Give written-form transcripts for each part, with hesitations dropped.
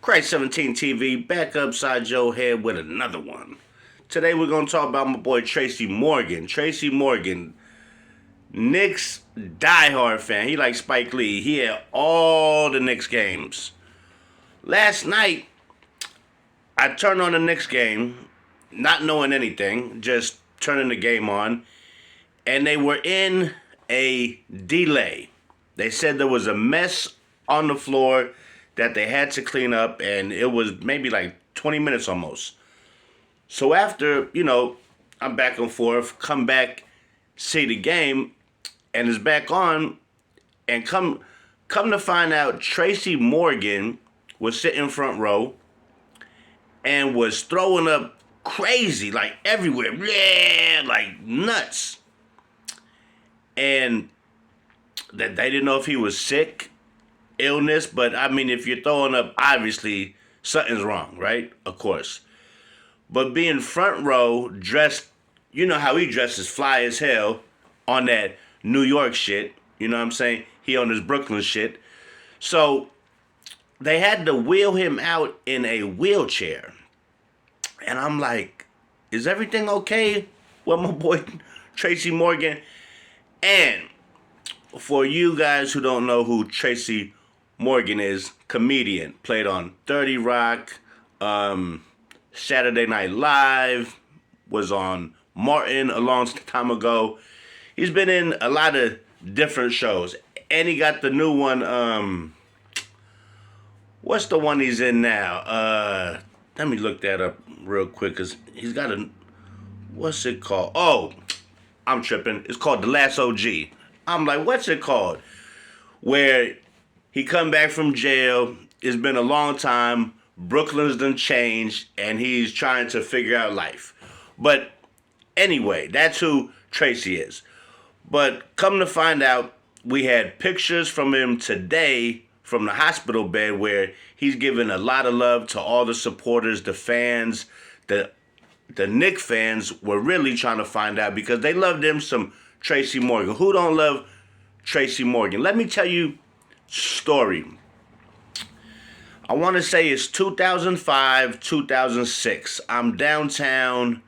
Christ 17 TV back upside your head with another one. Today we're going to talk about my boy Tracy Morgan. Tracy Morgan, Knicks diehard fan. He like Spike Lee. He had all the Knicks games. Last night, I turned on the Knicks game, not knowing anything, just turning the game on, and they were in a delay. They said there was a mess on the floor that they had to clean up, and it was maybe like 20 minutes almost. So after, I'm back and forth, come back, see the game, and it's back on, and come to find out Tracy Morgan was sitting front row and was throwing up crazy, like everywhere, yeah, like nuts. And that they didn't know if he was sick, illness, but I mean, if you're throwing up, obviously something's wrong, right? Of course. But being front row, dressed, you know how he dresses fly as hell on that New York shit, you know what I'm saying? He on his Brooklyn shit. So they had to wheel him out in a wheelchair. And I'm like, is everything okay with my boy Tracy Morgan? And for you guys who don't know who Tracy Morgan is, comedian, played on 30 Rock, Saturday Night Live, was on Martin a long time ago. He's been in a lot of different shows. And he got the new one, what's the one he's in now? Let me look that up real quick, because he's got what's it called? Oh, I'm tripping. It's called The Last OG. I'm like, what's it called? Where he come back from jail. It's been a long time. Brooklyn's done changed, and he's trying to figure out life. But anyway, that's who Tracy is. But come to find out, we had pictures from him today from the hospital bed where he's giving a lot of love to all the supporters, the fans, the Knicks fans were really trying to find out because they loved him some Tracy Morgan. Who don't love Tracy Morgan? Let me tell you story. I want to say it's 2005, 2006. I'm downtown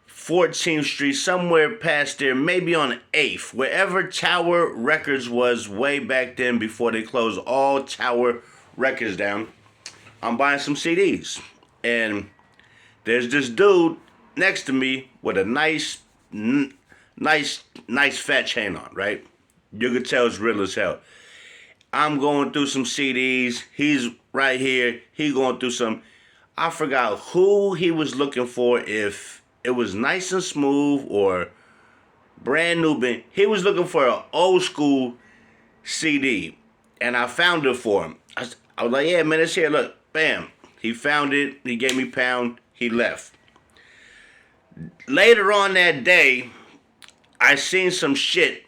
14th Street, somewhere past there, maybe on 8th, wherever Tower Records was way back then before they closed all Tower Records down. I'm buying some CDs. And there's this dude next to me with a nice fat chain on, right? You could tell it's real as hell. I'm going through some CDs. He's right here. He going through some. I forgot who he was looking for, if it was Nice and Smooth or Brand New. He was looking for an old school CD, and I found it for him. I was like, yeah, man, it's here. Look, bam. He found it. He gave me £1. He left. Later on that day, I seen some shit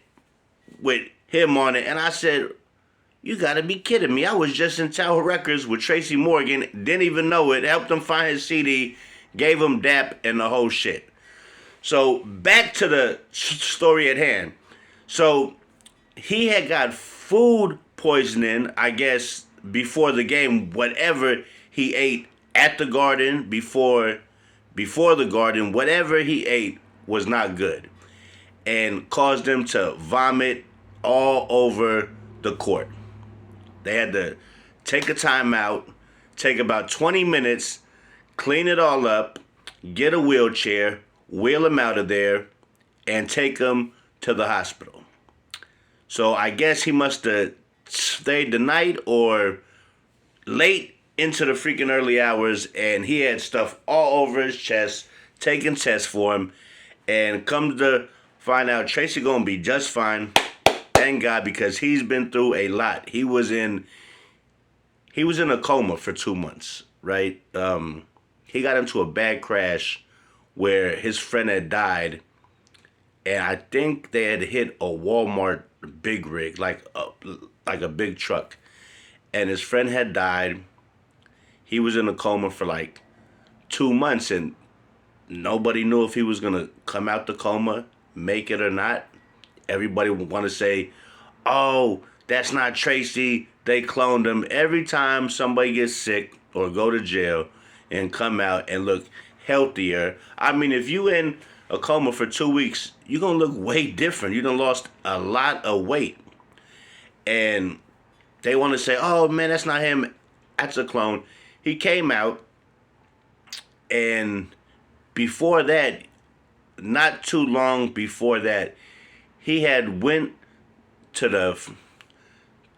with him on it, and I said, you gotta be kidding me. I was just in Tower Records with Tracy Morgan, didn't even know it, helped him find his CD, gave him dap and the whole shit. So back to the story at hand. So he had got food poisoning, I guess, before the game. Whatever he ate at the Garden, before the Garden, whatever he ate was not good, and caused him to vomit all over the court. They had to take a timeout, take about 20 minutes, clean it all up, get a wheelchair, wheel him out of there, and take him to the hospital. So I guess he must have stayed the night or late into the freaking early hours, and he had stuff all over his chest, taking tests for him, and come to find out Tracy gonna be just fine. Thank God, because he's been through a lot. He was in a coma for 2 months, right? He got into a bad crash where his friend had died, and I think they had hit a Walmart big rig, like a big truck, and his friend had died. He was in a coma for like 2 months, and nobody knew if he was gonna come out the coma, make it or not. Everybody would want to say, oh, that's not Tracy, they cloned him. Every time somebody gets sick or go to jail and come out and look healthier. I mean, if you in a coma for 2 weeks, you're going to look way different. You done lost a lot of weight. And they want to say, oh, man, that's not him. That's a clone. He came out, and before that, not too long before that, he had went to the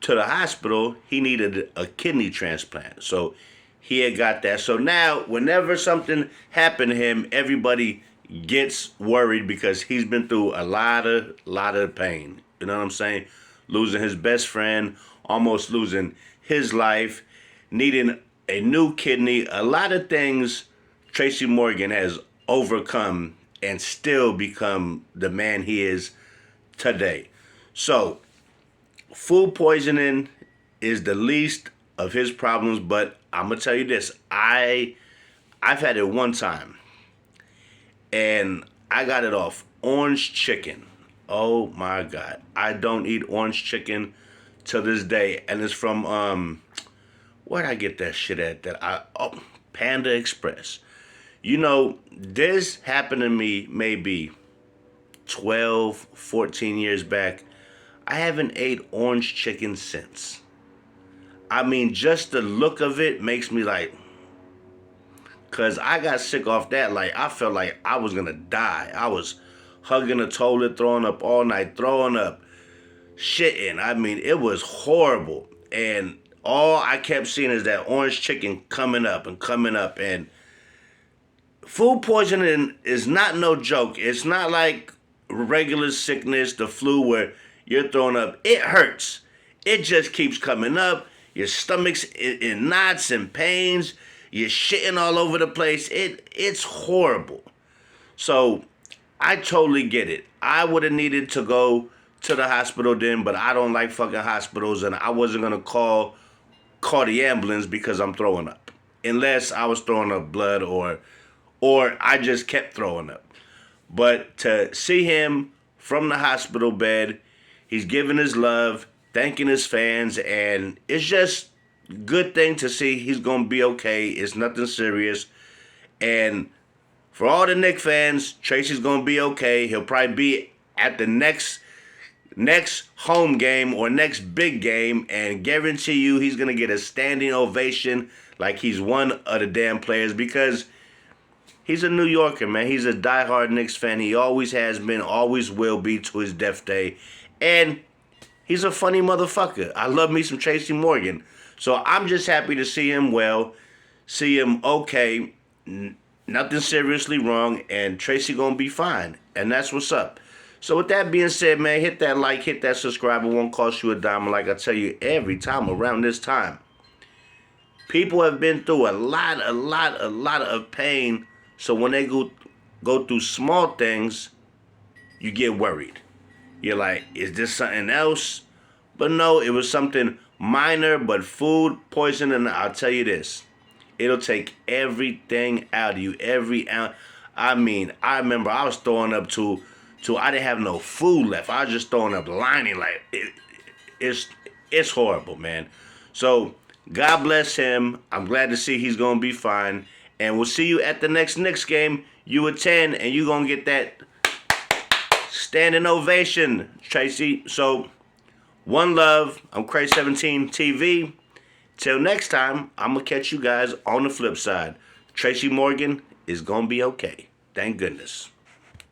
hospital. He needed a kidney transplant. So he had got that. So now, whenever something happened to him, everybody gets worried because he's been through a lot of pain. You know what I'm saying? Losing his best friend, almost losing his life, needing a new kidney, a lot of things Tracy Morgan has overcome and still become the man he is today. So, food poisoning is the least of his problems, but I'm gonna tell you this: I've had it one time, and I got it off orange chicken. Oh my God, I don't eat orange chicken to this day, and it's from where'd I get that shit at? Panda Express. You know, this happened to me maybe 12, 14 years back. I haven't ate orange chicken since. I mean, just the look of it makes me like, cause I got sick off that. Like, I felt like I was gonna die. I was hugging the toilet, throwing up all night, throwing up, shitting. I mean, it was horrible. And all I kept seeing is that orange chicken coming up and coming up. And food poisoning is not no joke. It's not like regular sickness, the flu, where you're throwing up. It hurts. It just keeps coming up. Your stomach's in knots and pains. You're shitting all over the place. It's horrible. So I totally get it. I would have needed to go to the hospital then, but I don't like fucking hospitals, and I wasn't gonna call the ambulance because I'm throwing up, unless I was throwing up blood or I just kept throwing up. But to see him from the hospital bed, he's giving his love, thanking his fans, and it's just a good thing to see he's going to be okay. It's nothing serious. And for all the Knicks fans, Tracy's going to be okay. He'll probably be at the next home game or next big game, and guarantee you he's going to get a standing ovation like he's one of the damn players, because he's a New Yorker, man. He's a diehard Knicks fan. He always has been, always will be to his death day. And he's a funny motherfucker. I love me some Tracy Morgan. So I'm just happy to see him well, see him okay, nothing seriously wrong, and Tracy gonna be fine. And that's what's up. So with that being said, man, hit that like, hit that subscribe. It won't cost you a dime. And like I tell you every time around this time, people have been through a lot of pain. So when they go through small things, you get worried. You're like, is this something else? But no, it was something minor, but food poisoning, I'll tell you this. It'll take everything out of you, every ounce. I mean, I remember I was throwing up to I didn't have no food left. I was just throwing up lining. Like, it's horrible, man. So, God bless him. I'm glad to see he's going to be fine. And we'll see you at the next Knicks game. You attend, and you're going to get that standing ovation, Tracy. So, one love. I'm Cray17 TV. Till next time, I'm going to catch you guys on the flip side. Tracy Morgan is going to be okay. Thank goodness.